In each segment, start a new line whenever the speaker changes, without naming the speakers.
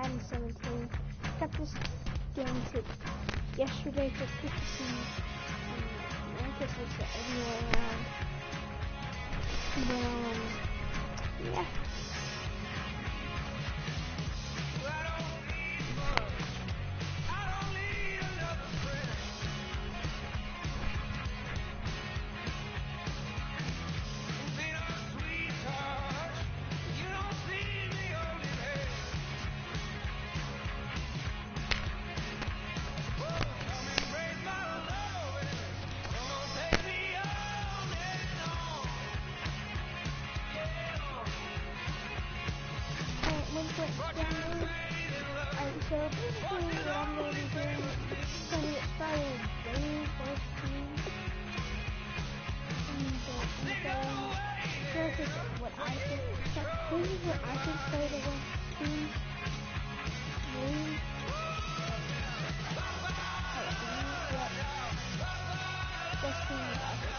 Madden 17. Got this game to yesterday for Christmas. Merry Christmas to everyone around. Yeah. So basically what I'm going to be doing is going to get started very first team. And this is what I think. This is what I think play the best team. Maybe. Best team that I think.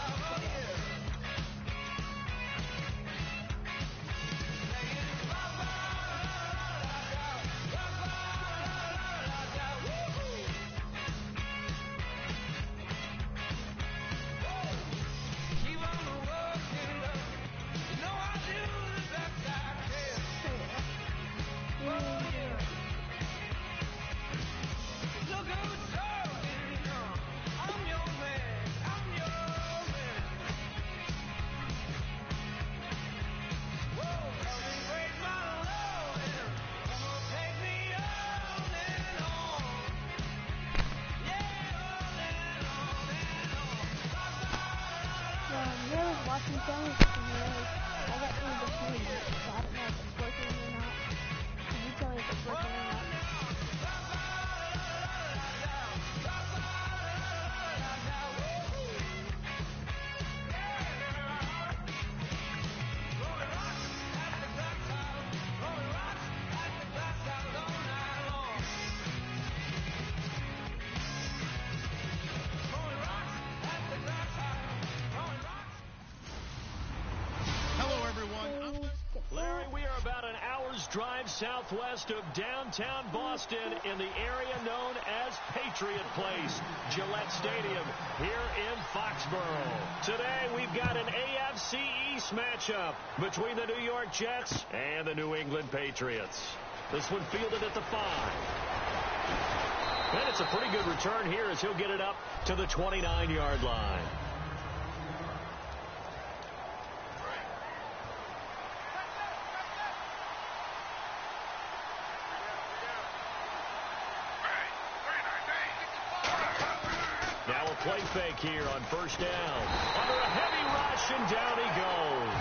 Watching tennis I got through the game, so I don't know if it's working or not. Can you tell me if it's working or not?
Larry, we are about an hour's drive southwest of downtown Boston in the area known as Patriot Place, Gillette Stadium, here in Foxborough. Today, we've got an AFC East matchup between the New York Jets and the New England Patriots. This one fielded at the 5. And it's a pretty good return here as he'll get it up to the 29-yard line. Play fake here on first down. Under a heavy rush, and down he goes.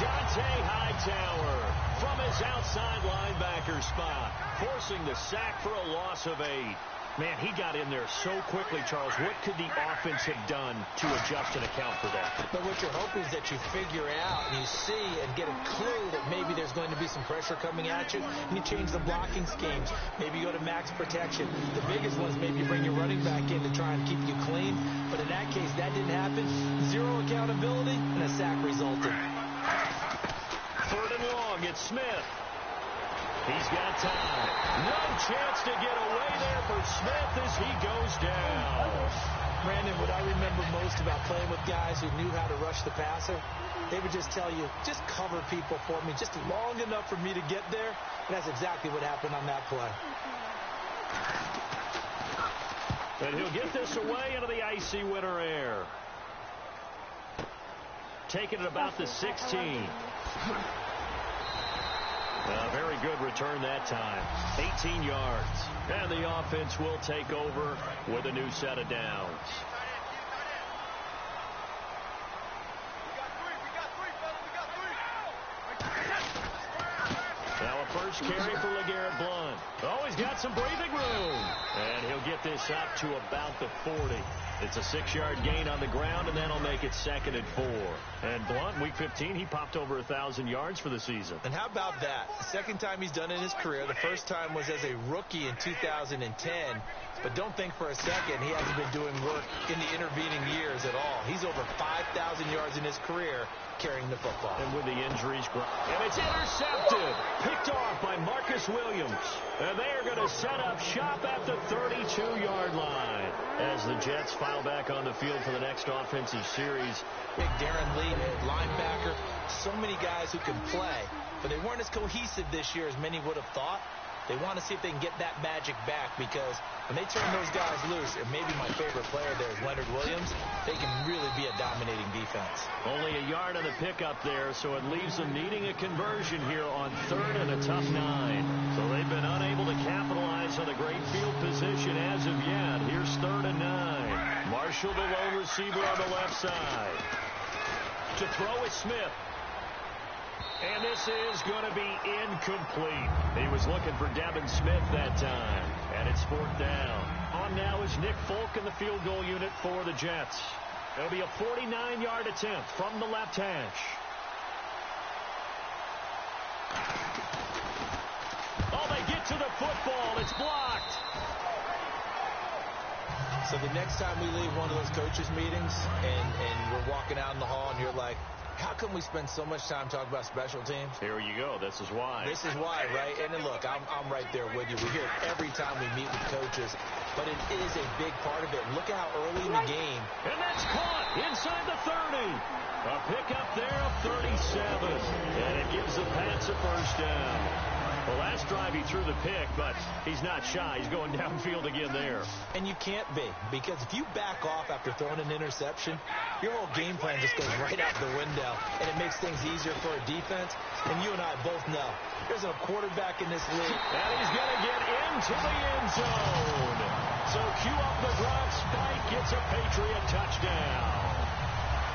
Dante Hightower from his outside linebacker spot, forcing the sack for a loss of 8. Man, he got in there so quickly, Charles. What could the offense have done to adjust and account for that?
But what you're hoping is that you figure out and you see and get a clue that maybe there's going to be some pressure coming at you, and you change the blocking schemes. Maybe you go to max protection. The biggest one is maybe you bring your running back in to try and keep you clean. But in that case, that didn't happen. Zero accountability, and a sack resulted.
3rd and long, it's Smith. He's got time. No chance to get away there for Smith as he goes down.
Brandon, what I remember most about playing with guys who knew how to rush the passer, they would just tell you, just cover people for me, just long enough for me to get there. And that's exactly what happened on that play.
And he'll get this away into the icy winter air. Taking it about the 16. A very good return that time. 18 yards. And the offense will take over with a new set of downs. Now a first carry for LeGarrette Blount. Oh, he's got some breathing room. And he'll get this up to about the 40. It's a 6-yard gain on the ground, and that'll make it 2nd and 4. And Blount, week 15, he popped over 1,000 yards for the season.
And how about that? The second time he's done it in his career. The first time was as a rookie in 2010. But don't think for a second he hasn't been doing work in the intervening years at all. He's over 5,000 yards in his career carrying the football.
And with the injuries, and it's intercepted. Picked off by Marcus Williams. And they're going to set up shop at the 32-yard line as the Jets file back on the field for the next offensive series.
Big Darren Lee, linebacker. So many guys who can play, but they weren't as cohesive this year as many would have thought. They want to see if they can get that magic back, because when they turn those guys loose, and maybe my favorite player there is Leonard Williams, they can really be a dominating defense.
Only a yard on the pickup there, so it leaves them needing a conversion here on 3rd and a tough 9. So they've been unable to capitalize on the great field position as of yet. Here's 3rd and 9. Marshall, the lone receiver on the left side. To throw is Smith. And this is going to be incomplete. He was looking for Devin Smith that time. And it's 4th down. On now is Nick Folk in the field goal unit for the Jets. It'll be a 49-yard attempt from the left hash. Oh, they get to the football. It's blocked.
So the next time we leave one of those coaches' meetings and we're walking out in the hall and you're like, how come we spend so much time talking about special teams?
Here you go. This is why.
This is why, right? And then look, I'm right there with you. We hear it every time we meet with coaches, but it is a big part of it. Look at how early in the game.
And that's caught inside the 30. A pickup there of 37. And it gives the Pats a first down. The last drive he threw the pick, but he's not shy. He's going downfield again there.
And you can't be, because if you back off after throwing an interception, your whole game plan just goes right out the window, and it makes things easier for a defense. And you and I both know there's a quarterback in this league.
And he's going to get into the end zone. So cue up the Gronk spike, gets a Patriot touchdown.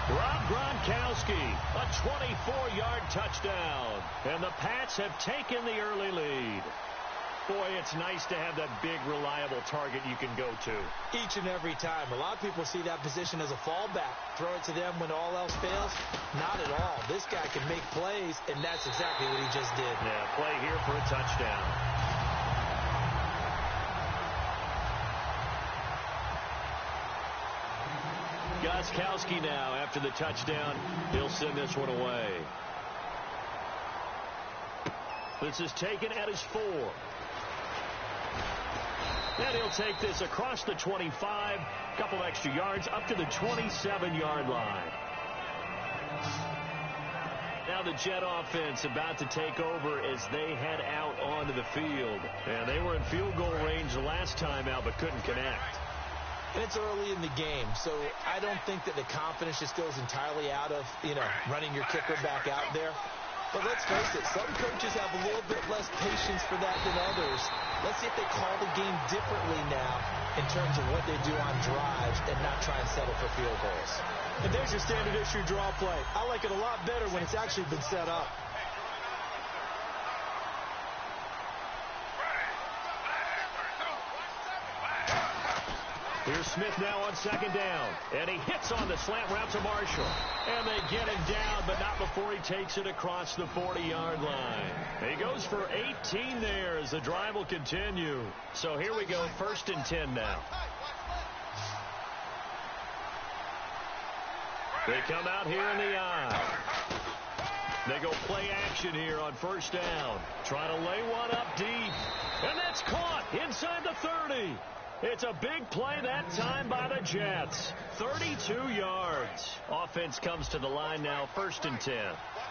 Rob Gronkowski, a 24-yard touchdown. And the Pats have taken the early lead. Boy, it's nice to have that big, reliable target you can go to.
Each and every time. A lot of people see that position as a fallback. Throw it to them when all else fails. Not at all. This guy can make plays, and that's exactly what he just did.
Yeah, play here for a touchdown. Gostkowski now, after the touchdown, he'll send this one away. This is taken at his 4. And he'll take this across the 25, a couple extra yards, up to the 27-yard line. Now the Jet offense about to take over as they head out onto the field. And they were in field goal range the last time out, but couldn't connect.
And it's early in the game, so I don't think that the confidence just goes entirely out of, running your kicker back out there. But let's face it, some coaches have a little bit less patience for that than others. Let's see if they call the game differently now in terms of what they do on drives and not try and settle for field goals. And there's your standard issue draw play. I like it a lot better when it's actually been set up.
Here's Smith now on 2nd down. And he hits on the slant route to Marshall. And they get him down, but not before he takes it across the 40-yard line. He goes for 18 there as the drive will continue. So here we go, 1st and 10 now. They come out here in the eye. They go play action here on 1st down. Trying to lay one up deep. And that's caught inside the 30. It's a big play that time by the Jets. 32 yards. Offense comes to the line now, 1st and 10.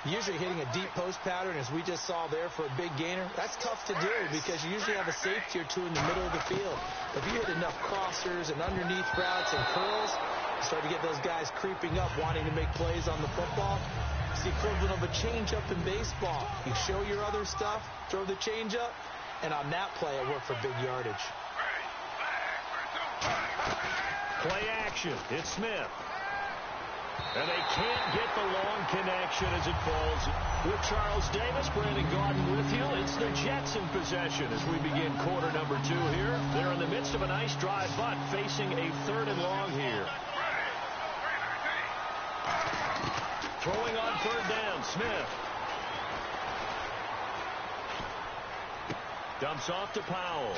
Usually hitting a deep post pattern, as we just saw there for a big gainer, that's tough to do because you usually have a safety or two in the middle of the field. If you hit enough crossers and underneath routes and curls, you start to get those guys creeping up, wanting to make plays on the football. It's the equivalent of a changeup in baseball. You show your other stuff, throw the changeup, and on that play, it worked for big yardage.
Play action. It's Smith. And they can't get the long connection as it falls. With Charles Davis, Brandon Gaudin with you. It's the Jets in possession as we begin quarter number 2 here. They're in the midst of a nice drive, but facing a 3rd and long here. Throwing on 3rd down, Smith. Dumps off to Powell.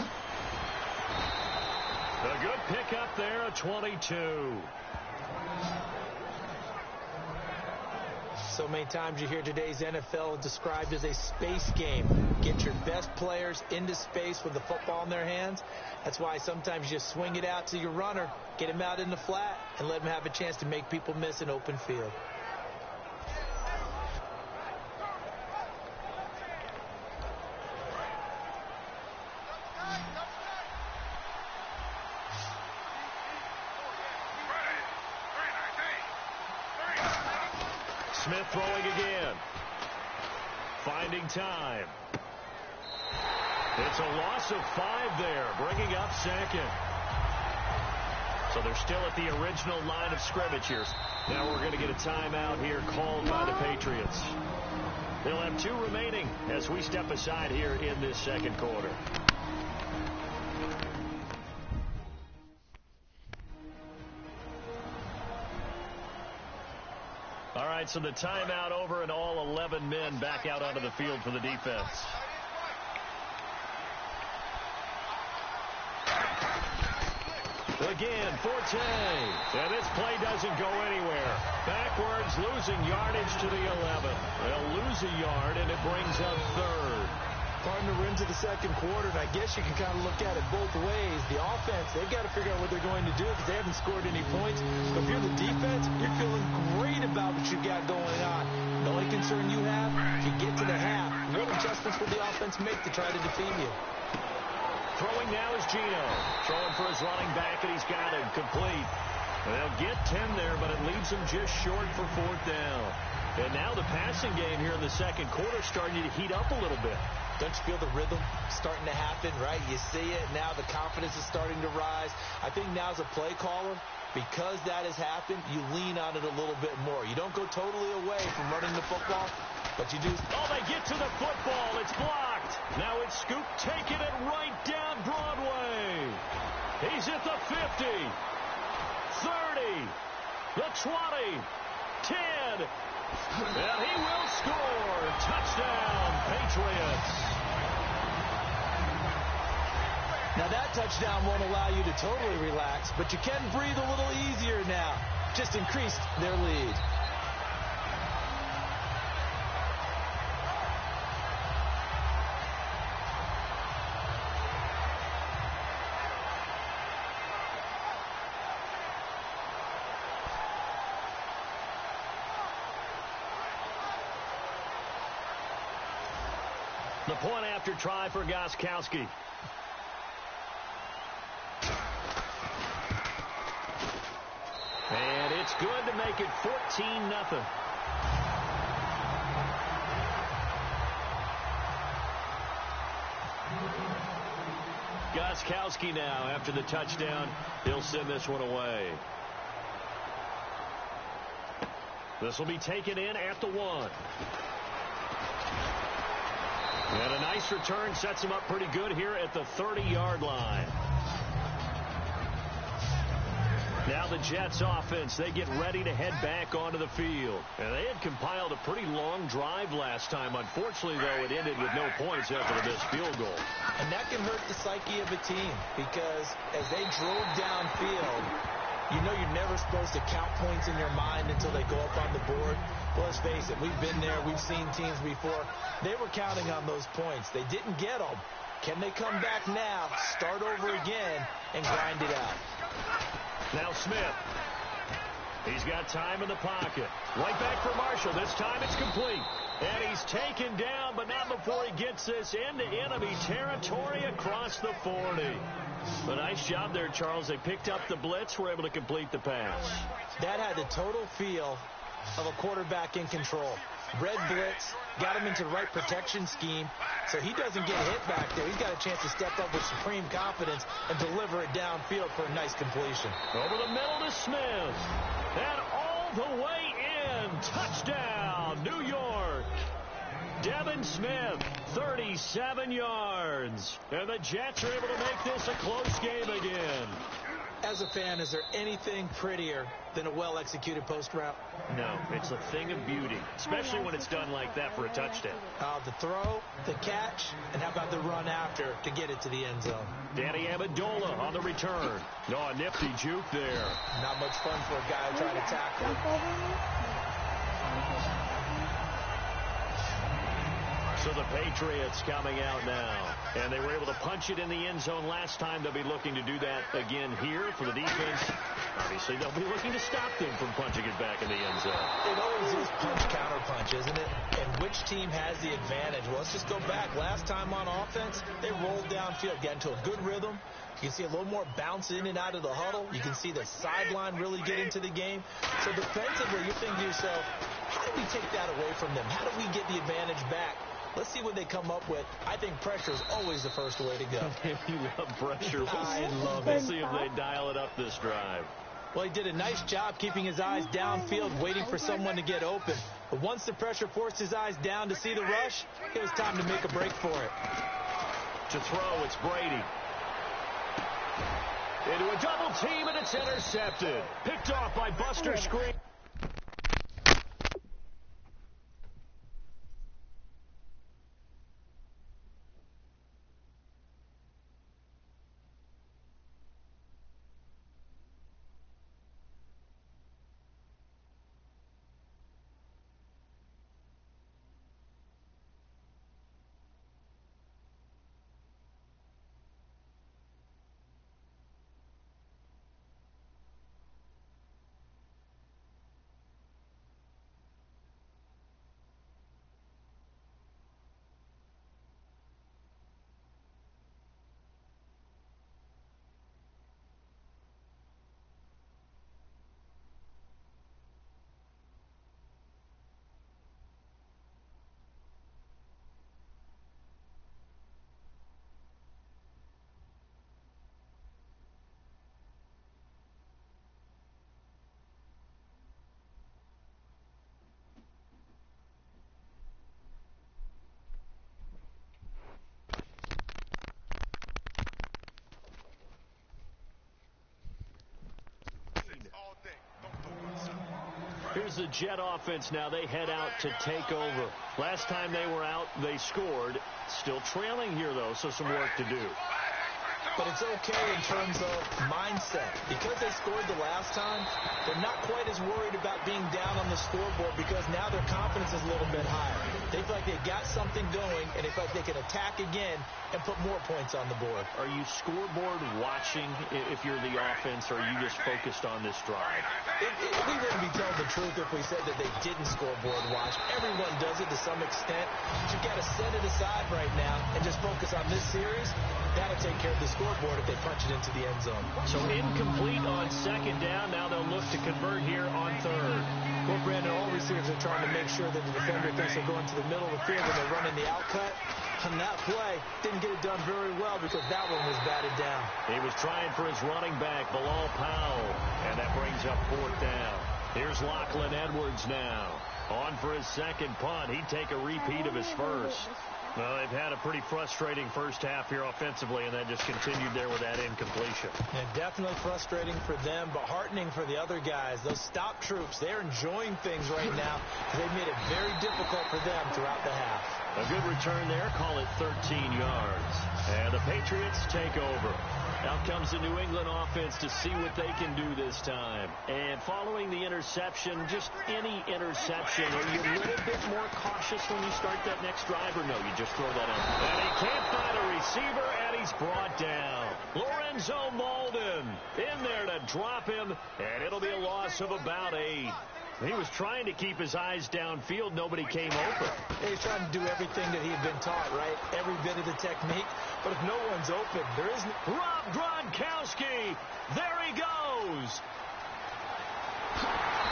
A good pickup there, a 22.
So many times you hear today's NFL described as a space game. Get your best players into space with the football in their hands. That's why sometimes you just swing it out to your runner, get him out in the flat, and let him have a chance to make people miss an open field.
Smith throwing again. Finding time. It's a loss of 5 there, bringing up 2nd. So they're still at the original line of scrimmage here. Now we're going to get a timeout here called by the Patriots. They'll have 2 remaining as we step aside here in this 2nd quarter. All right, so the timeout over and all 11 men back out onto the field for the defense. Again, Forte. And this play doesn't go anywhere. Backwards, losing yardage to the 11. They'll lose a yard, and it brings up 3rd.
Partner, we're into the 2nd quarter, and I guess you can kind of look at it both ways. The offense, they've got to figure out what they're going to do because they haven't scored any points. But if you're the defense, you're feeling great about what you got going on. The only concern you have, if you get to the half, what adjustments will the offense make to try to defeat you?
Throwing now is Gino. Throwing for his running back, and he's got him complete. They'll get 10 there, but it leaves him just short for 4th down. And now the passing game here in the 2nd quarter starting to heat up a little bit.
Don't you feel the rhythm starting to happen, right? You see it. Now the confidence is starting to rise. I think now as a play caller, because that has happened, you lean on it a little bit more. You don't go totally away from running the football, but you do.
Oh, they get to the football. It's blocked. Now it's Scoop taking it right down Broadway. He's at the 50, 30, the 20, 10. And he will score. Touchdown, Patriots.
Now that touchdown won't allow you to totally relax, but you can breathe a little easier now. Just increased their lead.
The point after try for Gostkowski. And it's good to make it 14-0. Gostkowski now after the touchdown. He'll send this one away. This will be taken in at the 1. And a nice return sets him up pretty good here at the 30-yard line. Now the Jets offense, they get ready to head back onto the field. And they had compiled a pretty long drive last time. Unfortunately, though, it ended with no points after the missed field goal.
And that can hurt the psyche of a team because as they drove downfield, you know you're never supposed to count points in your mind until they go up on the board. Well, let's face it, we've been there. We've seen teams before. They were counting on those points. They didn't get them. Can they come back now, start over again, and grind it out?
Now Smith. He's got time in the pocket. Right back for Marshall. This time it's complete. And he's taken down, but not before he gets this into enemy territory across the 40. A nice job there, Charles. They picked up the blitz, were able to complete the pass.
That had the total feel of a quarterback in control. Red blitz, got him into the right protection scheme, so he doesn't get hit back there. He's got a chance to step up with supreme confidence and deliver it downfield for a nice completion.
Over the middle to Smith. And all the way in. Touchdown, New York. Devin Smith, 37 yards. And the Jets are able to make this a close game again.
As a fan, is there anything prettier than a well-executed post route?
No, it's a thing of beauty, especially when it's done like that for a touchdown.
The throw, the catch, and how about the run after to get it to the end zone?
Danny Amendola on the return. Oh, a nifty juke there.
Not much fun for a guy trying to tackle.
So the Patriots coming out now. And they were able to punch it in the end zone last time. They'll be looking to do that again here for the defense. Obviously, they'll be looking to stop them from punching it back in the end zone.
It always is punch-counter-punch, isn't it? And which team has the advantage? Well, let's just go back. Last time on offense, they rolled downfield, get into a good rhythm. You can see a little more bounce in and out of the huddle. You can see the sideline really get into the game. So defensively, you're thinking to yourself, how do we take that away from them? How do we get the advantage back? Let's see what they come up with. I think pressure is always the first way to go.
You love pressure.
I love it.
We'll see if they dial it up this drive.
Well, he did a nice job keeping his eyes downfield, waiting for someone to get open. But once the pressure forced his eyes down to see the rush, it was time to make a break for it.
To throw, it's Brady. Into a double team, and it's intercepted. Picked off by Buster Skrine. Here's the Jet offense now. They head out to take over. Last time they were out, they scored. Still trailing here, though, so some work to do.
But it's okay in terms of mindset. Because they scored the last time, they're not quite as worried about being down on the scoreboard because now their confidence is a little bit higher. They feel like they've got something going, and they feel like they can attack again and put more points on the board.
Are you scoreboard watching if you're the offense, or are you just focused on this drive?
We wouldn't be telling the truth if we said that they didn't scoreboard watch. Everyone does it to some extent. But you've got to set it aside right now and just focus on this series. That'll take care of the scoreboard if they punch it into the end zone.
So incomplete on second down. Now they'll look to convert here on third.
Well, Brandon, all receivers are trying to make sure that the defender thinks they're going to the middle of the field when they're running the outcut. On that play, didn't get it done very well because that one was batted down.
He was trying for his running back, Bilal Powell, and that brings up fourth down. Here's Lachlan Edwards now. On for his second punt. He'd take a repeat of his first. Well, they've had a pretty frustrating first half here offensively, and that just continued there with that incompletion.
And definitely frustrating for them, but heartening for the other guys. Those stop troops, they're enjoying things right now. They've made it very difficult for them throughout the half.
A good return there. Call it 13 yards. And the Patriots take over. Out comes the New England offense to see what they can do this time. And following the interception, just any interception, are you a little bit more cautious when you start that next drive, or no, you just throw that out? And he can't find a receiver, and he's brought down. Lorenzo Molden in there to drop him, and it'll be a loss of about 8. He was trying to keep his eyes downfield. Nobody came open.
He's trying to do everything that he had been taught, right? Every bit of the technique. But if no one's open, there isn't.
Rob Gronkowski. There he goes.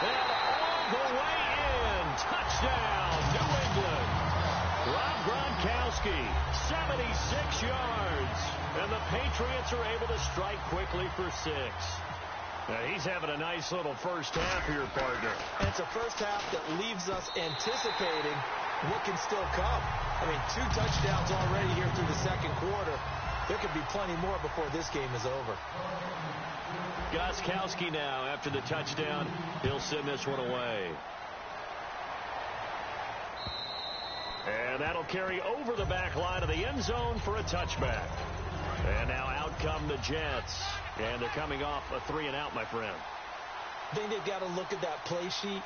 And all the way in. Touchdown, New England. Rob Gronkowski, 76 yards. And the Patriots are able to strike quickly for 6. He's having a nice little first half here, partner.
And it's a first half that leaves us anticipating what can still come. I mean, 2 touchdowns already here through the second quarter. There could be plenty more before this game is over.
Gostkowski now after the touchdown. He'll send this one away. And that'll carry over the back line of the end zone for a touchback. And now out come the Jets. And they're coming off a 3-and-out, my friend.
I think they've got to look at that play sheet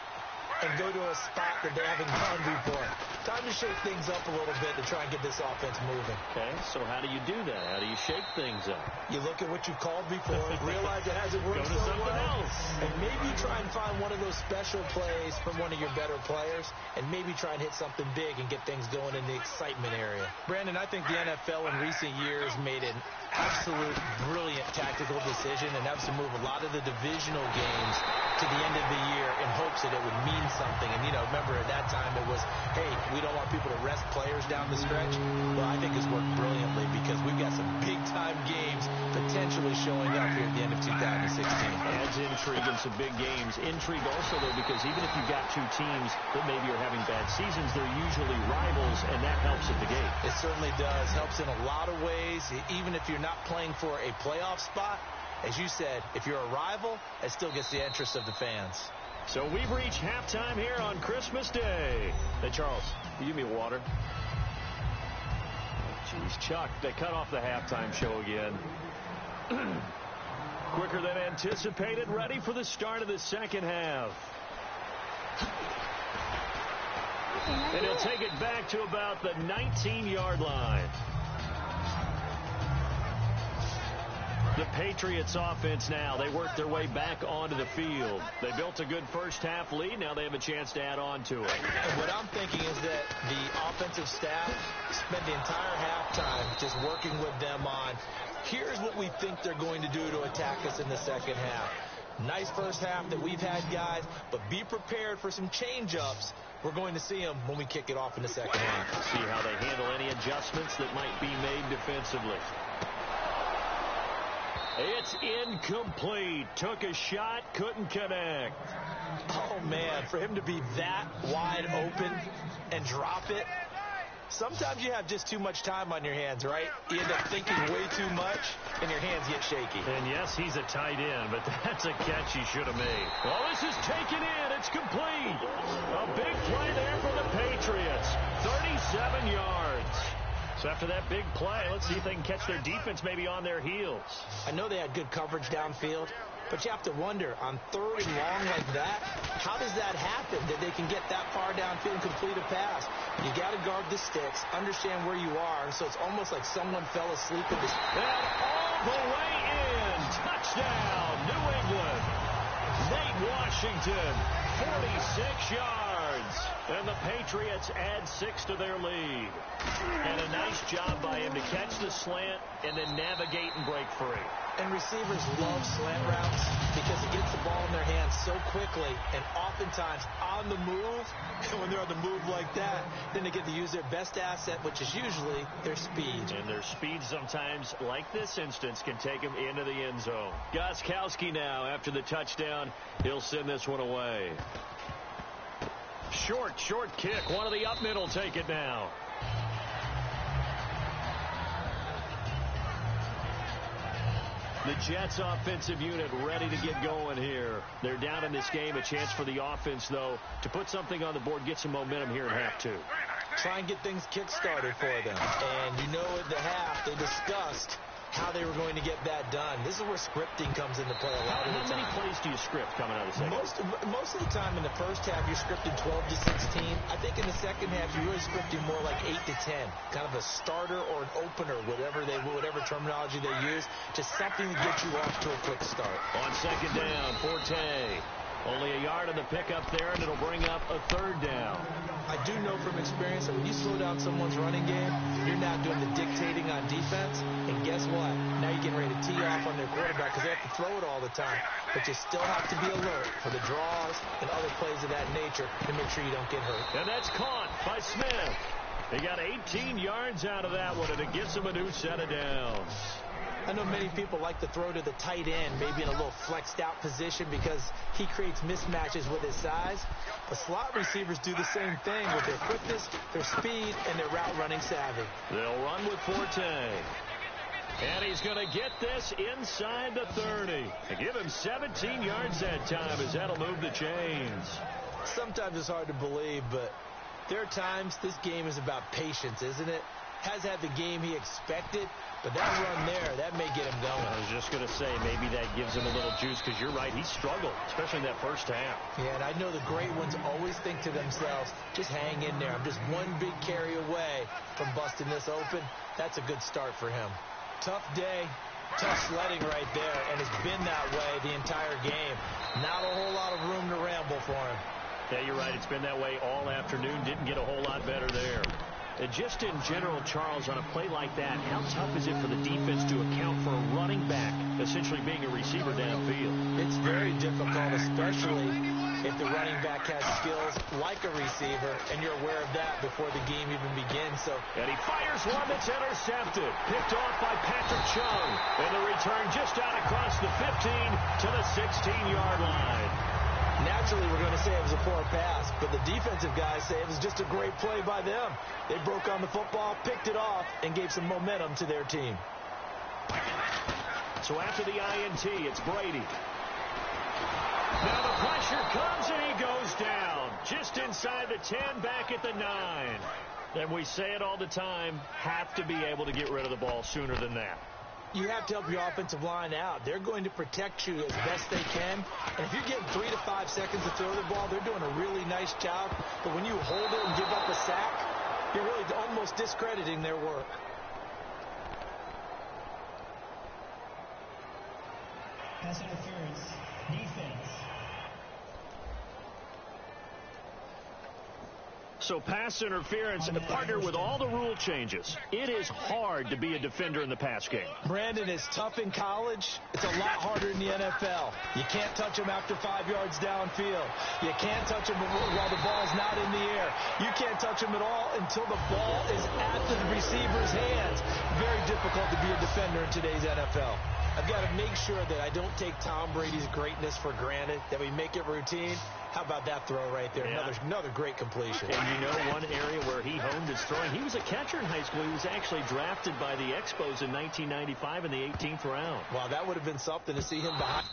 and go to a spot that they haven't gone before. Time to shake things up a little bit to try and get this offense moving.
Okay, so how do you do that? How do you shake things up?
You look at what you've called before, realize it hasn't worked
Go to
so
something
well,
else.
and maybe try and find one of those special plays from one of your better players, and maybe try and hit something big and get things going in the excitement area. Brandon, I think the NFL in recent years made an absolute brilliant tactical decision, and that's to move a lot of the divisional games to the end of the year in hopes that it would mean something. And, you know, remember at that time it was, hey, we don't want people to rest players down the stretch. Well, I think it's worked brilliantly because we've got some big-time games potentially showing up here at the end of 2016.
Adds intrigue in some big games. Intrigue also, though, because even if you've got 2 teams that maybe are having bad seasons, they're usually rivals, and that helps at the gate.
It certainly does. Helps in a lot of ways, even if you're not playing for a playoff spot. As you said, if you're a rival, it still gets the interest of the fans.
So we've reached halftime here on Christmas Day. Hey, Charles, will you give me water? Jeez, Chuck, they cut off the halftime show again. Quicker than anticipated, ready for the start of the second half. And he'll take it back to about the 19-yard line. The Patriots offense now, they work their way back onto the field. They built a good first half lead. Now they have a chance to add on to it.
And what I'm thinking is that the offensive staff spent the entire halftime just working with them on, here's what we think they're going to do to attack us in the second half. Nice first half that we've had, guys, but be prepared for some change-ups. We're going to see them when we kick it off in the second half.
See how they handle any adjustments that might be made defensively. It's incomplete. Took a shot, couldn't connect.
Oh, man, for him to be that wide open and drop it. Sometimes you have just too much time on your hands, right? You end up thinking way too much, and your hands get shaky.
And, yes, he's a tight end, but that's a catch he should have made. Well, this is taken in. It's complete. A big play there for the Patriots. 37 yards. So after that big play, let's see if they can catch their defense maybe on their heels.
I know they had good coverage downfield, but you have to wonder, on 3rd and long like that, how does that happen, that they can get that far downfield and complete a pass? You got to guard the sticks, understand where you are, so it's almost like someone fell asleep in this.
And all the way in. Touchdown, New England. Nate Washington, 46 yards. And the Patriots add 6 to their lead. And a nice job by him to catch the slant and then navigate and break free.
And receivers love slant routes because it gets the ball in their hands so quickly and oftentimes on the move. And when they're on the move like that, then they get to use their best asset, which is usually their speed.
And their speed sometimes, like this instance, can take them into the end zone. Gostkowski now after the touchdown. He'll send this one away. Short kick. One of the up middle take it now. The Jets offensive unit ready to get going here. They're down in this game. A chance for the offense, though, to put something on the board, get some momentum here in half 2.
Try and get things kick-started for them. And you know at the half they discussed how they were going to get that done. This is where scripting comes into play a lot of the time.
How many plays do you script coming out of the second?
Most of the time in the first half, you're scripting 12 to 16. I think in the second half, you're really scripting more like 8 to 10. Kind of a starter or an opener, whatever terminology they use, just something to get you off to a quick start.
On second down, Forte. Only a yard on the pickup there, and it'll bring up a 3rd down.
I do know from experience that when you slow down someone's running game, you're now doing the dictating on defense. And guess what? Now you're getting ready to tee off on their quarterback because they have to throw it all the time. But you still have to be alert for the draws and other plays of that nature to make sure you don't get hurt.
And that's caught by Smith. He got 18 yards out of that one, and it gives him a new set of downs.
I know many people like to throw to the tight end, maybe in a little flexed out position because he creates mismatches with his size. But slot receivers do the same thing with their quickness, their speed, and their route running savvy.
They'll run with Forte. And he's going to get this inside the 30. They give him 17 yards that time as that'll move the chains.
Sometimes it's hard to believe, but there are times this game is about patience, isn't it? Has had the game he expected, but that run there, that may get him going.
I was just going to say, maybe that gives him a little juice, because you're right, he struggled, especially in that first half.
Yeah, and I know the great ones always think to themselves, just hang in there. I'm just one big carry away from busting this open. That's a good start for him. Tough day, tough sledding right there, and it's been that way the entire game. Not a whole lot of room to ramble for him.
Yeah, you're right. It's been that way all afternoon. Didn't get a whole lot better there. And just in general, Charles, on a play like that, how tough is it for the defense to account for a running back essentially being a receiver downfield?
It's very difficult, especially if the running back has skills like a receiver, and you're aware of that before the game even begins.
And he fires one that's intercepted. Picked off by Patrick Chung. And the return just out across the 15 to the 16-yard line.
Naturally, we're going to say it was a poor pass, but the defensive guys say it was just a great play by them. They broke on the football, picked it off, and gave some momentum to their team.
So after the INT, it's Brady. Now the pressure comes, and he goes down. Just inside the 10, back at the 9. And we say it all the time, have to be able to get rid of the ball sooner than that.
You have to help your offensive line out. They're going to protect you as best they can. And if you're getting 3 to 5 seconds to throw the ball, they're doing a really nice job. But when you hold it and give up a sack, you're really almost discrediting their work.
Pass interference. Defense.
So pass interference, and partner with all the rule changes, it is hard to be a defender in the pass game.
Brandon, is tough in college. It's a lot harder in the NFL. You can't touch him after 5 yards downfield. You can't touch him while the ball's not in the air. You can't touch him at all until the ball is at the receiver's hands. Very difficult to be a defender in today's NFL. I've got to make sure that I don't take Tom Brady's greatness for granted, that we make it routine. How about that throw right there?
Yeah.
Another great completion.
And you know one area where he honed his throwing, he was a catcher in high school. He was actually drafted by the Expos in 1995 in the 18th round.
Wow, that would have been something to see him behind.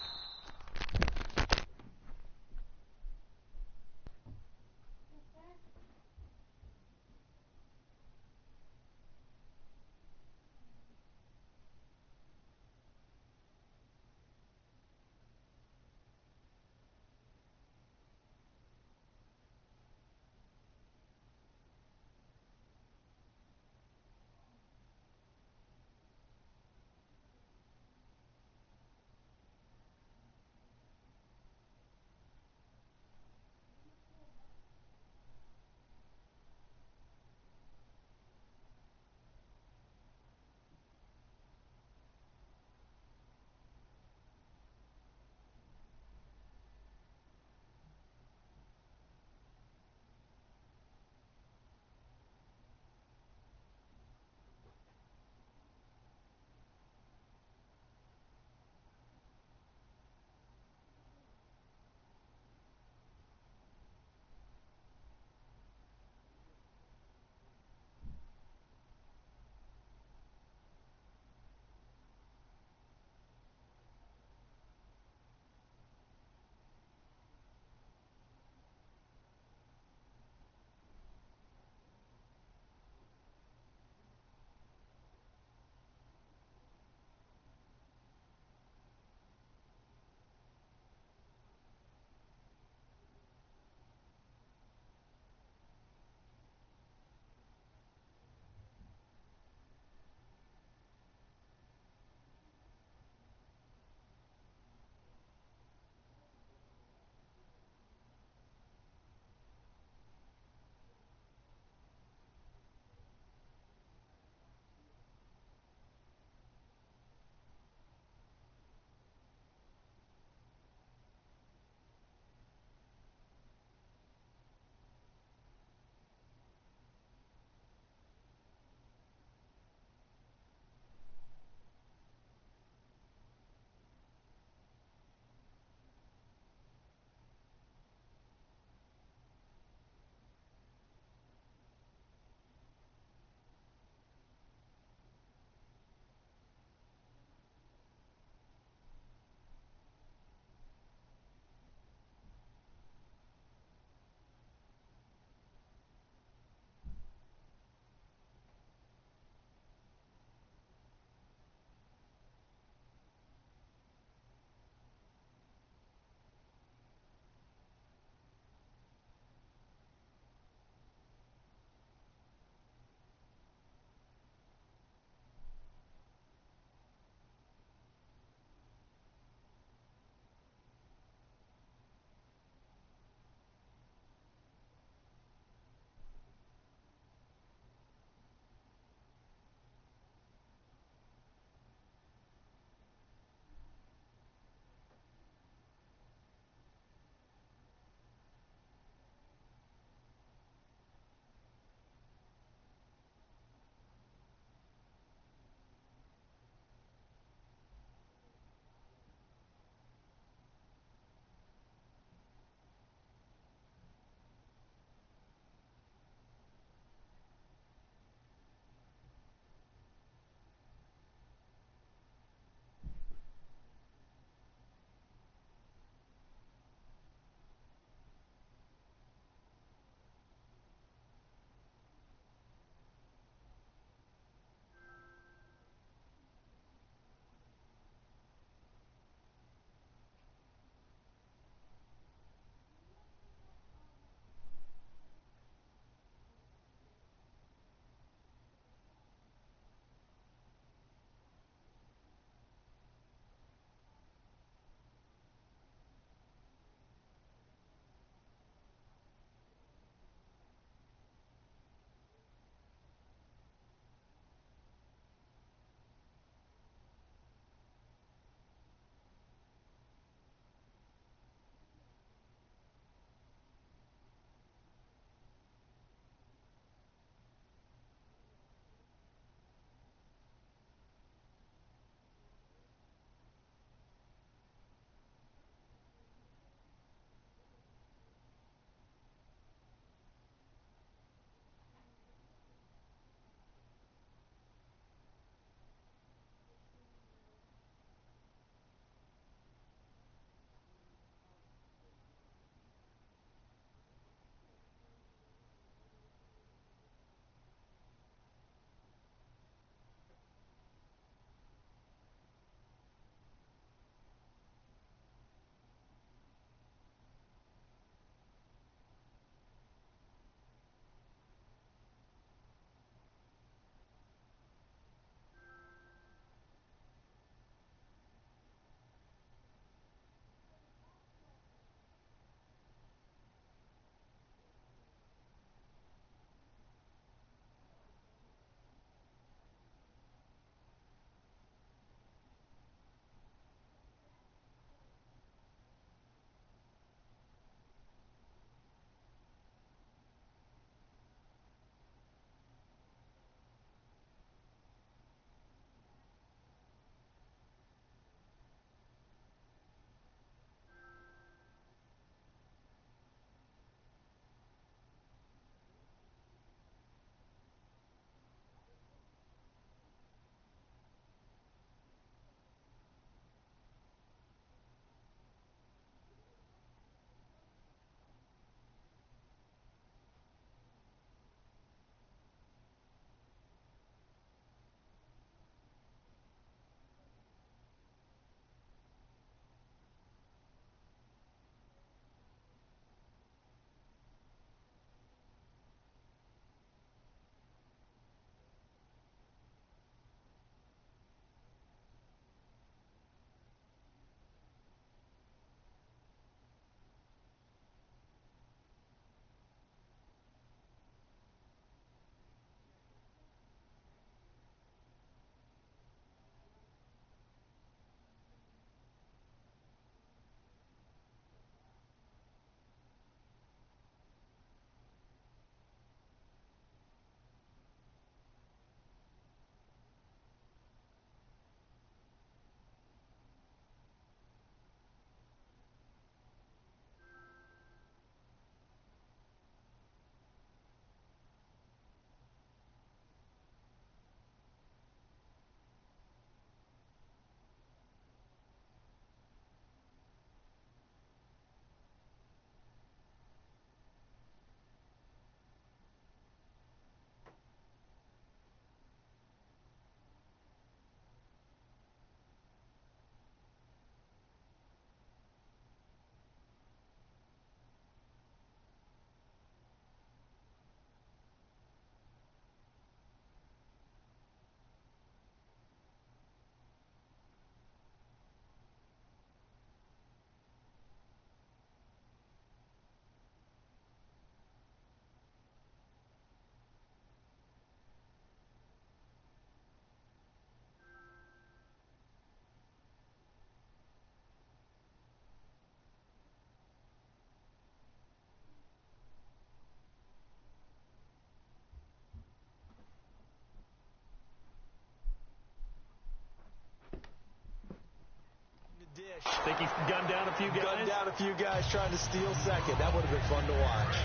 think he gunned down a few guys?
Gunned down a few guys trying to steal second. That would have been fun to watch.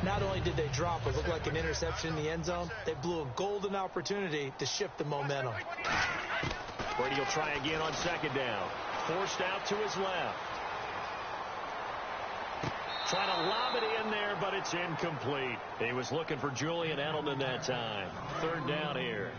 Not only did they drop what looked like an interception in the end zone, they blew a golden opportunity to shift the momentum.
Brady will try again on second down. Forced out to his left. Trying to lob it in there, but it's incomplete. He was looking for Julian Edelman that time. Third down here.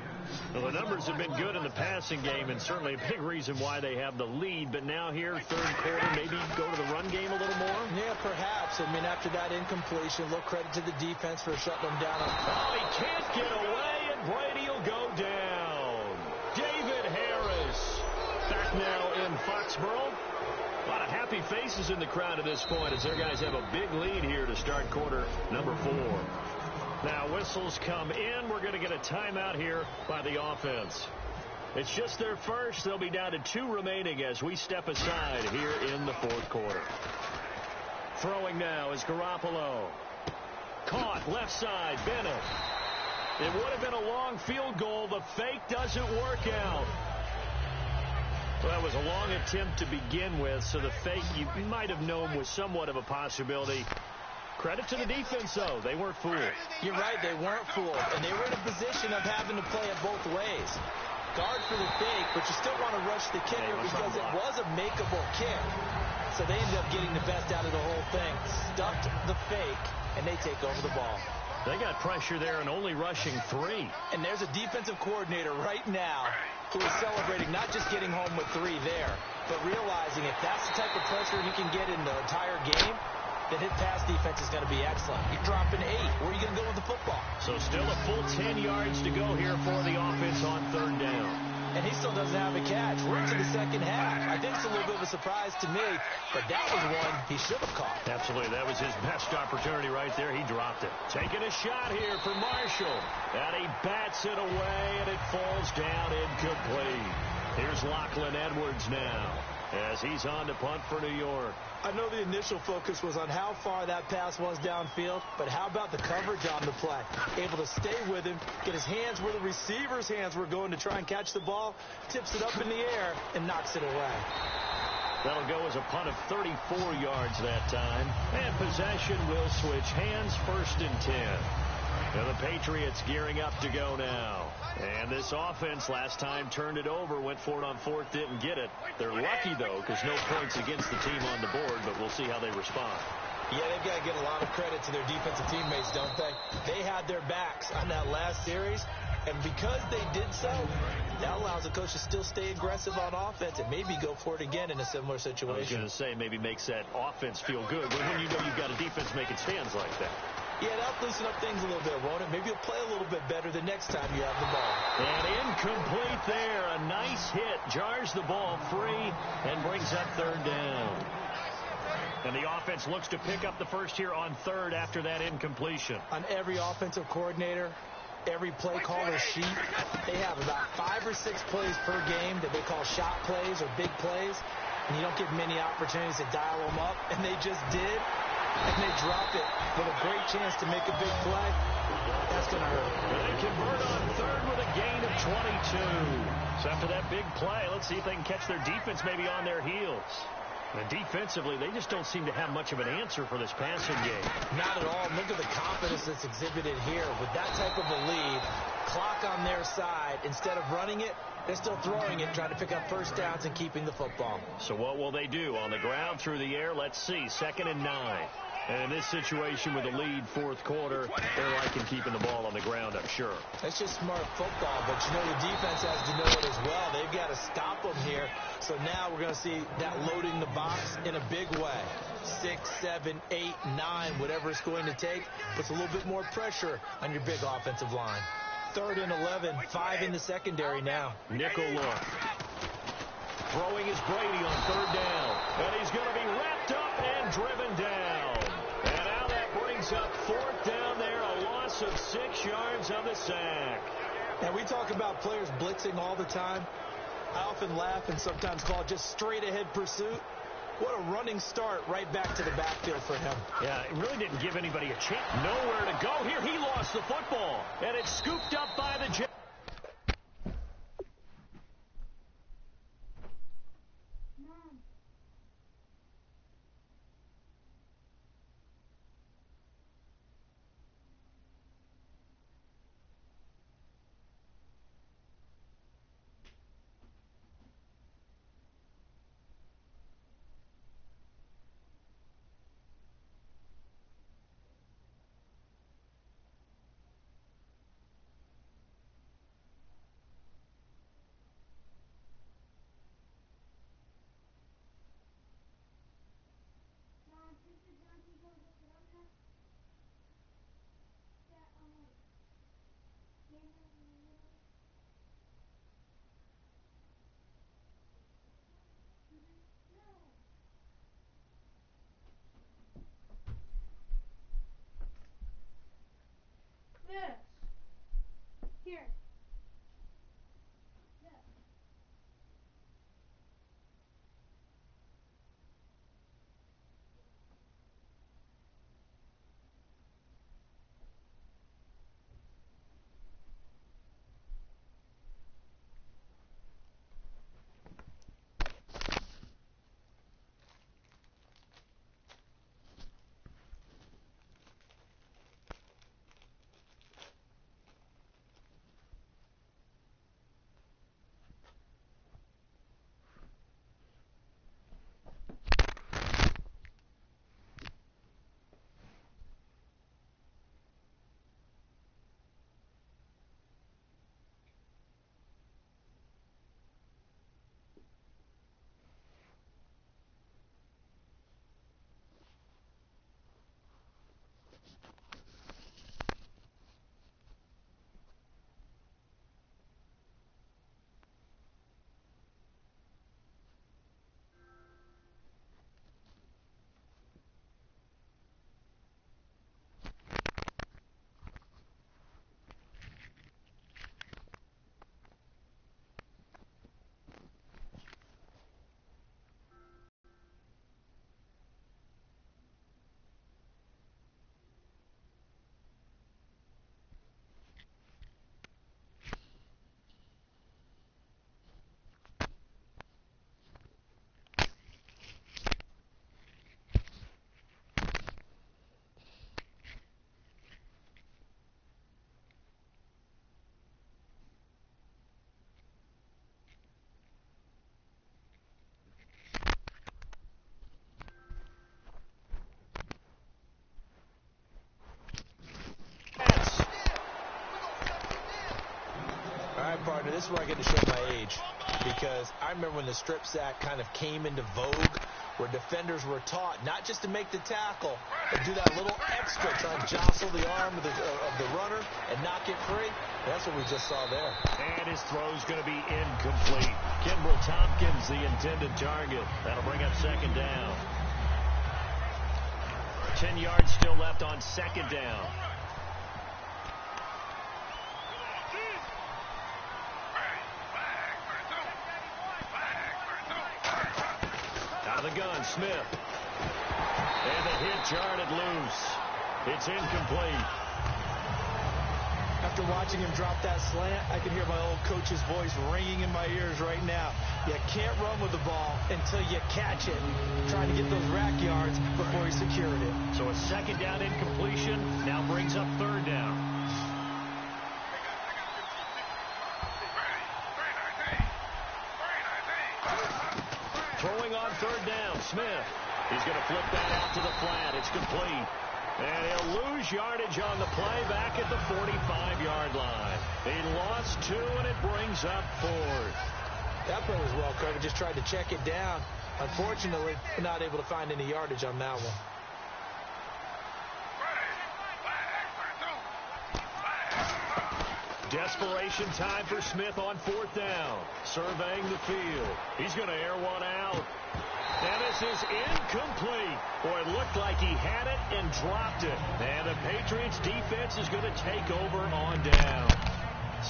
Well, the numbers have been good in the passing game, and certainly a big reason why they have the lead. But now here, third quarter, maybe go to the run game a little more?
Yeah, perhaps. I mean, after that incompletion, little credit to the defense for shutting them down.
Oh, he can't get away, and Brady will go down. David Harris back now in Foxborough. A lot of happy faces in the crowd at this point as their guys have a big lead here to start quarter number 4. Now whistles come in. We're going to get a timeout here by the offense. It's just their first. They'll be down to 2 remaining as we step aside here in the fourth quarter. Throwing now is Garoppolo. Caught left side. Bennett. It would have been a long field goal. The fake doesn't work out. Well, that was a long attempt to begin with, so the fake you might have known was somewhat of a possibility. Credit to the defense, though. They weren't fooled.
You're right, they weren't fooled. And they were in a position of having to play it both ways. Guard for the fake, but you still want to rush the kicker because it was a makeable kick. So they ended up getting the best out of the whole thing. Stuffed the fake, and they take over the ball.
They got pressure there and only rushing 3.
And there's a defensive coordinator right now who is celebrating not just getting home with 3 there, but realizing if that's the type of pressure he can get in the entire game, then his pass defense is going to be excellent. You're dropping 8. Where are you going to go with the football?
So still a full 10 yards to go here for the offense on third down.
And he still doesn't have a catch. We're into the second half. I think it's a little bit of a surprise to me, but that was one he should have caught.
Absolutely. That was his best opportunity right there. He dropped it. Taking a shot here for Marshall. And he bats it away, and it falls down incomplete. Here's Lachlan Edwards now as he's on to punt for New York.
I know the initial focus was on how far that pass was downfield, but how about the coverage on the play? Able to stay with him, get his hands where the receiver's hands were going to try and catch the ball, tips it up in the air, and knocks it away.
That'll go as a punt of 34 yards that time. And possession will switch hands, first and 10. And the Patriots gearing up to go now. And this offense last time turned it over, went for it on fourth, didn't get it. They're lucky, though, because no points against the team on the board, but we'll see how they respond.
Yeah, they've got to get a lot of credit to their defensive teammates, don't they? They had their backs on that last series, and because they did so, that allows the coach to still stay aggressive on offense and maybe go for it again in a similar situation.
I was going to say, maybe makes that offense feel good, but when you know you've got a defense making stands like that.
Yeah, that'll loosen up things a little bit, won't it? Maybe you'll play a little bit better the next time you have the ball.
And incomplete there. A nice hit. Jars the ball free and brings up third down. And the offense looks to pick up the first here on third after that incompletion.
On every offensive coordinator, every play caller sheet, they have about 5 or 6 plays per game that they call shot plays or big plays. And you don't get many opportunities to dial them up. And they just did. And they drop it with a great chance to make a big play. That's going to hurt.
And they convert on third with a gain of 22. So after that big play, let's see if they can catch their defense maybe on their heels. And defensively, they just don't seem to have much of an answer for this passing game.
Not at all. Look at the confidence that's exhibited here. With that type of a lead, clock on their side, instead of running it, they're still throwing it, trying to pick up first downs and keeping the football.
So what will they do? On the ground, through the air? Let's see. 2nd and 9. And in this situation with the lead fourth quarter, they're liking keeping the ball on the ground, I'm sure.
That's just smart football, but you know the defense has to know it as well. They've got to stop them here. So now we're going to see that loading the box in a big way. 6, 7, 8, 9, whatever it's going to take, puts a little bit more pressure on your big offensive line. 3rd and 11, 5 in the secondary now.
Nickel look. Throwing is Brady on third down. And he's going to be wrapped up and driven down. And now that brings up 4th down there, a loss of 6 yards on the sack.
Now we talk about players blitzing all the time. I often laugh and sometimes call it just straight ahead pursuit. What a running start right back to the backfield for him.
Yeah, it really didn't give anybody a chance. Nowhere to go here. He lost the football. And it's scooped up by the Jets.
All right, partner, this is where I get to show my age, because I remember when the strip sack kind of came into vogue, where defenders were taught not just to make the tackle, but do that little extra, try and jostle the arm of the runner and knock it free. That's what we just saw there.
And his throw's going to be incomplete. Kimbrel Tompkins, the intended target. That'll bring up second down. 10 yards still left on second down. Out of the gun, Smith. And the hit jarred loose. It's incomplete.
After watching him drop that slant, I can hear my old coach's voice ringing in my ears right now. You can't run with the ball until you catch it. Trying to get those rack yards before he secured it.
So a second down incompletion now brings up third down. Throwing on third down, Smith. He's going to flip that out to the flat. It's complete. And he'll lose yardage on the play back at the 45-yard line. He lost 2, and it brings up 4th.
That play was well covered. Just tried to check it down. Unfortunately, not able to find any yardage on that one.
Desperation time for Smith on 4th down. Surveying the field. He's going to air one out. And this is incomplete. Boy, it looked like he had it and dropped it. And the Patriots defense is going to take over on down.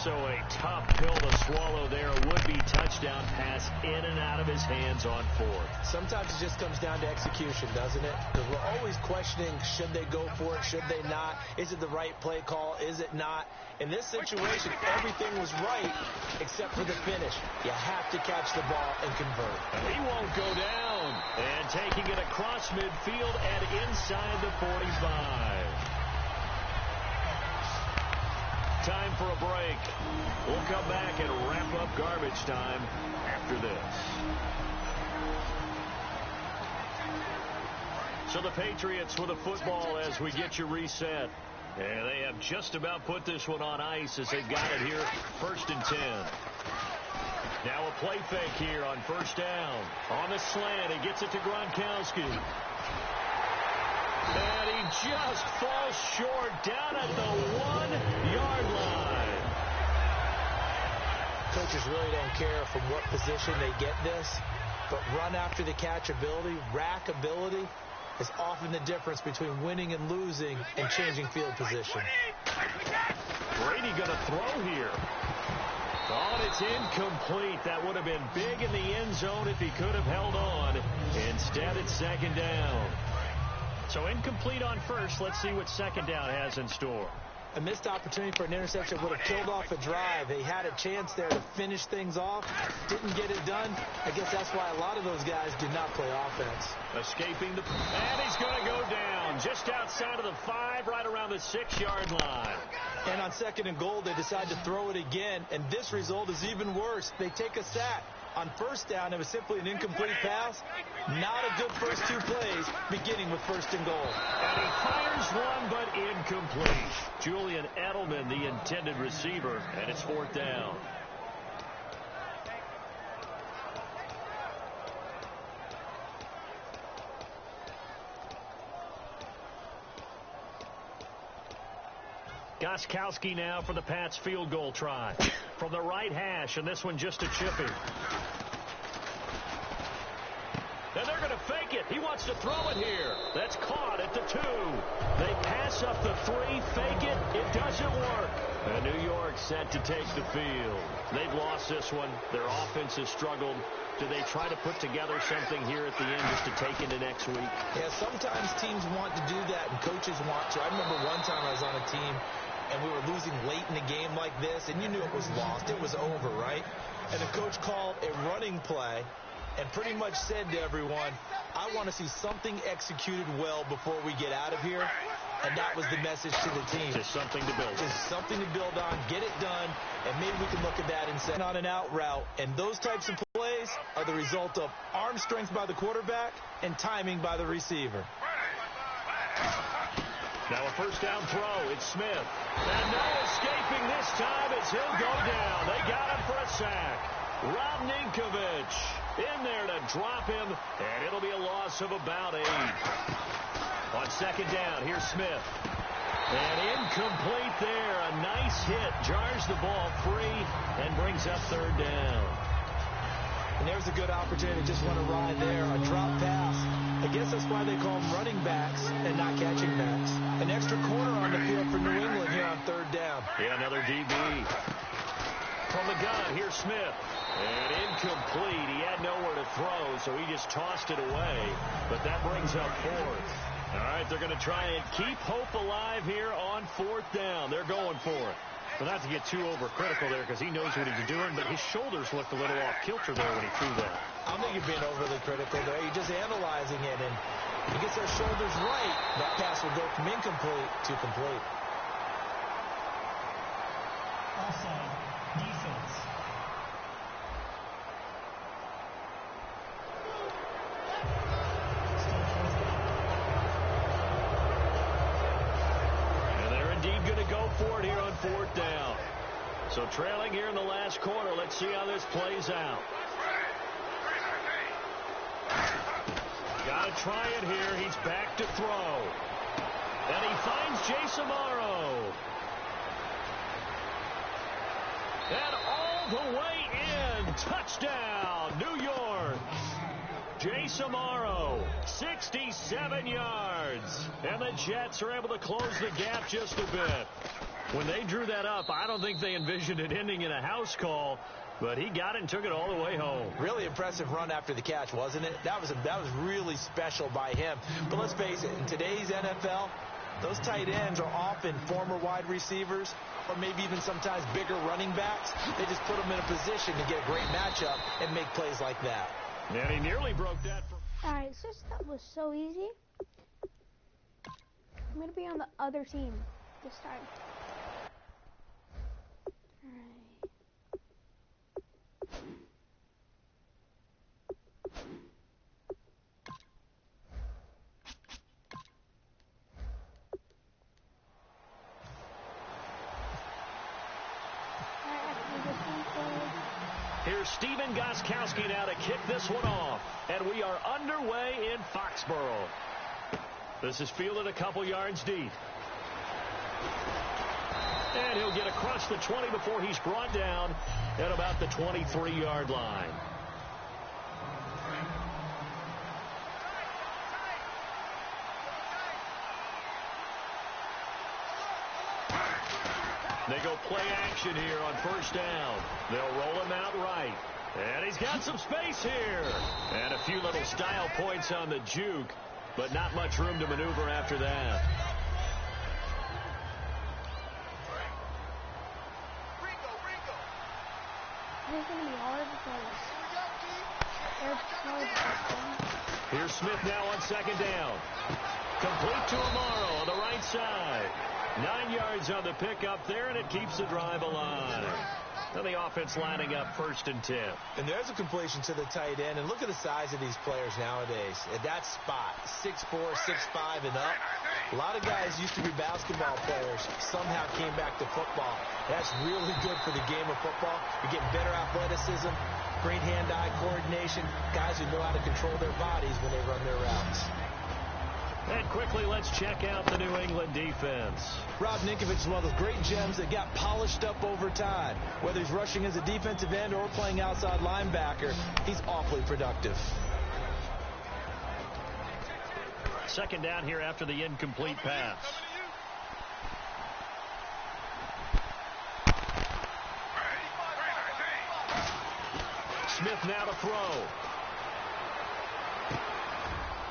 So a tough pill to swallow there. A would-be touchdown pass in and out of his hands on 4th.
Sometimes it just comes down to execution, doesn't it? Because we're always questioning, should they go for it, should they not? Is it the right play call, is it not? In this situation, everything was right except for the finish. You have to catch the ball and convert.
He won't go down. And taking it across midfield and inside the 45. Time for a break. We'll come back and wrap up garbage time after this. So the Patriots with a football as we get you reset. And they have just about put this one on ice as they've got it here, 1st and 10. Now a play fake here on 1st down. On the slant, he gets it to Gronkowski. And he just falls short down at the 1-yard line.
Coaches really don't care from what position they get this, but run after the catch ability, rack ability, is often the difference between winning and losing and changing field position.
Brady going to throw here. Oh, and it's incomplete. That would have been big in the end zone if he could have held on. Instead, it's second down. So incomplete on 1st. Let's see what second down has in store.
A missed opportunity for an interception would have killed off a drive. They had a chance there to finish things off. Didn't get it done. I guess that's why a lot of those guys did not play offense.
Escaping the... And he's going to go down just outside of the 5, right around the 6-yard line.
And on 2nd and goal, they decide to throw it again. And this result is even worse. They take a sack. On 1st down, it was simply an incomplete pass. Not a good first 2 plays, beginning with 1st and goal.
And he fires one, but incomplete. Julian Edelman, the intended receiver, and it's 4th down. Gostkowski now for the Pats field goal try. From the right hash, and this one just a chippy. And they're going to fake it. He wants to throw it here. That's caught at the 2. They pass up the 3, fake it. It doesn't work. And New York set to take the field. They've lost this one. Their offense has struggled. Do they try to put together something here at the end just to take into next week?
Yeah, sometimes teams want to do that, and coaches want to. I remember one time I was on a team, and we were losing late in a game like this, and you knew it was lost. It was over, right? And the coach called a running play and pretty much said to everyone, I want to see something executed well before we get out of here. And that was the message to the team.
Just something to build.
Just something to build on, get it done, and maybe we can look at that and say on an out route. And those types of plays are the result of arm strength by the quarterback and timing by the receiver.
Now a 1st down throw. It's Smith. And no escaping this time as he'll go down. They got sack. Rob Ninkovich in there to drop him, and it'll be a loss of about 8. On second down, here's Smith. And incomplete there. A nice hit. Jars the ball free and brings up third down.
And there's a good opportunity. Just want to ride there. A drop pass. I guess that's why they call them running backs and not catching backs. An extra corner on the field for New England here on third down.
Yeah, another DB. From the gun, here's Smith. And incomplete. He had nowhere to throw, so he just tossed it away. But that brings up fourth. All right, they're going to try and keep hope alive here on fourth down. They're going for it. But not to get too overcritical there because he knows what he's doing, but his shoulders looked a little off kilter there when he threw that.
I don't think you're being overly critical there. You're just analyzing it, and he gets their shoulders right. That pass will go from incomplete to complete.
Offside. Defense.
For it here on fourth down. So trailing here in the last quarter. Let's see how this plays out. Got to try it here. He's back to throw. And he finds Jace Amaro. And all the way in. Touchdown, New York. Jace Amaro, 67 yards. And the Jets are able to close the gap just a bit. When they drew that up, I don't think they envisioned it ending in a house call, but he got it and took it all the way home.
Really impressive run after the catch, wasn't it? That was really special by him. But let's face it, in today's NFL, those tight ends are often former wide receivers or maybe even sometimes bigger running backs. They just put them in a position to get a great matchup and make plays like that.
And he nearly broke that.
All right, since that was so easy, I'm going to be on the other team this time.
Here's Stephen Gostkowski now to kick this one off. And we are underway in Foxborough. This is fielded a couple yards deep. And he'll get across the 20 before he's brought down at about the 23-yard line. They go play action here on first down. They'll roll him out right. And he's got some space here. And a few little style points on the juke, but not much room to maneuver after that.
It's going to be hard because
here's Smith now on second down. Complete to Amaro on the right side. 9 yards on the pickup there, and it keeps the drive alive. And the offense lining up 1st and 10.
And there's a completion to the tight end. And look at the size of these players nowadays. At that spot, 6'4", 6'5", and up. A lot of guys used to be basketball players. Somehow came back to football. That's really good for the game of football. You're getting better athleticism, great hand-eye coordination, guys who know how to control their bodies when they run their routes.
And quickly, let's check out the New England defense.
Rob Ninkovich is one of those great gems that got polished up over time. Whether he's rushing as a defensive end or playing outside linebacker, he's awfully productive.
Second down here after the incomplete pass. Smith now to throw.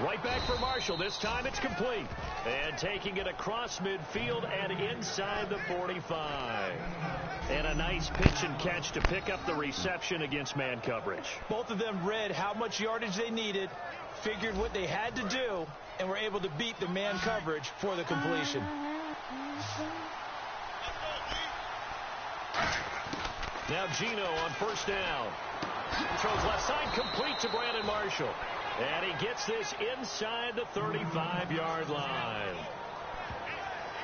Right back for Marshall. This time it's complete. And taking it across midfield and inside the 45. And a nice pitch and catch to pick up the reception against man coverage.
Both of them read how much yardage they needed, figured what they had to do, and were able to beat the man coverage for the completion.
Now Gino on first down. Throws left side, complete to Brandon Marshall. And he gets this inside the 35-yard line.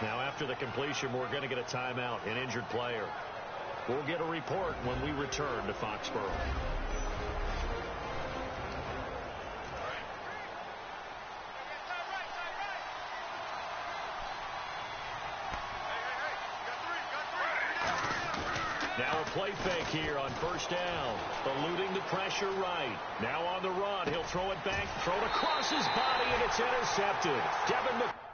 Now after the completion, we're going to get a timeout, an injured player. We'll get a report when we return to Foxborough. Now a play fake here on first down. Eluding the pressure right. Now on the run. He'll throw it back. Throw it across his body, and it's intercepted. Devin